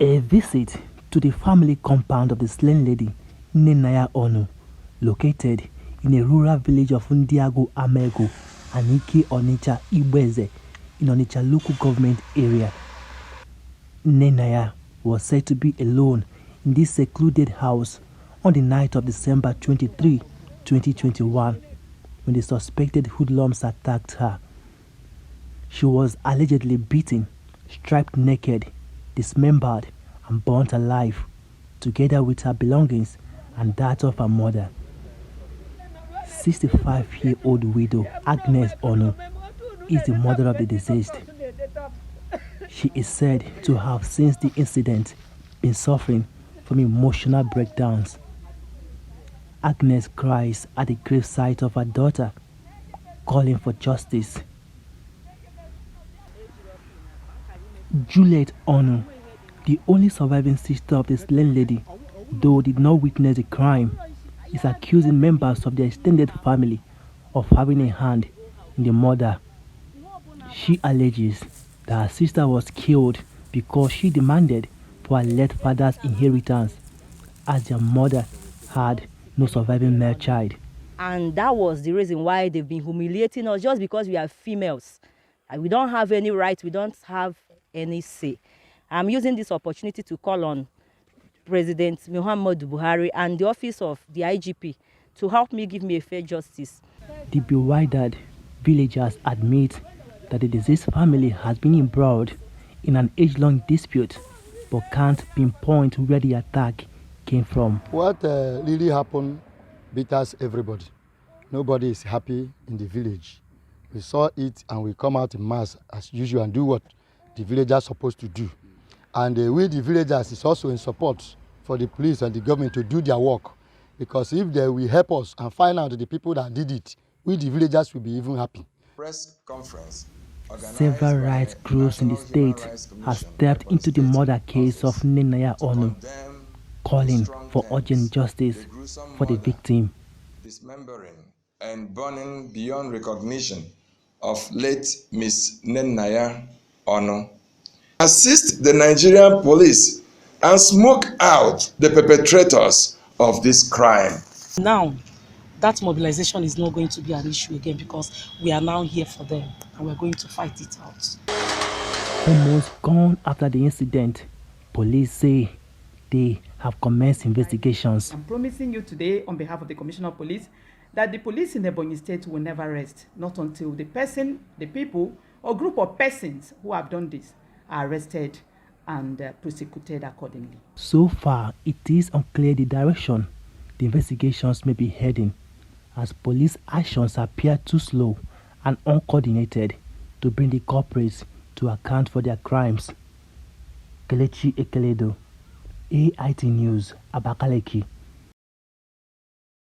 A visit to the family compound of the slain lady, Nnenaya Onu, located in a rural village of Ndiago Amego, Anike Onitsha Igbeze, in Onitsha local government area. Nnenaya was said to be alone in this secluded house on the night of December 23, 2021, when the suspected hoodlums attacked her. She was allegedly beaten, stripped naked, dismembered, and burnt alive, together with her belongings and that of her mother. 65-year-old widow Agnes Onu is the mother of the deceased. She is said to have, since the incident, been suffering from emotional breakdowns. Agnes cries at the gravesite of her daughter, calling for justice. Juliet Onu, the only surviving sister of the slain lady, though did not witness the crime, is accusing members of the extended family of having a hand in the murder. She alleges that her sister was killed because she demanded for her late father's inheritance, as their mother had no surviving male child. And that was the reason why they've been humiliating us, just because we are females. And we don't have any rights, we don't have any say. I'm using this opportunity to call on President Muhammadu Buhari and the office of the IGP to help me give me a fair justice. The bewildered villagers admit that the deceased family has been embroiled in an age-long dispute, but can't pinpoint where the attack came from. What really happened beats everybody. Nobody is happy in the village. We saw it and we come out in mass as usual and do what the villagers are supposed to do. And we, the villagers, is also in support for the police and the government to do their work. Because if they will help us and find out the people that did it, we, the villagers, will be even happy. Press conference. Several rights groups in the state have stepped into the murder case of Nnenaya Onu, calling for urgent justice for the victim. Dismembering and burning beyond recognition of late Miss Nnenaya Onu. Assist the Nigerian police and smoke out the perpetrators of this crime. Now, that mobilization is not going to be an issue again, because we are now here for them and we're going to fight it out. Almost gone after the incident, police say they have commenced investigations. I'm promising you today, on behalf of the Commissioner of Police, that the police in Ebonyi State will never rest, not until the person, the people, or group of persons who have done this are arrested and prosecuted accordingly. So far, it is unclear the direction the investigations may be heading, as police actions appear too slow and uncoordinated to bring the culprits to account for their crimes. Kelechi Ekeledo, AIT News, Abakaliki.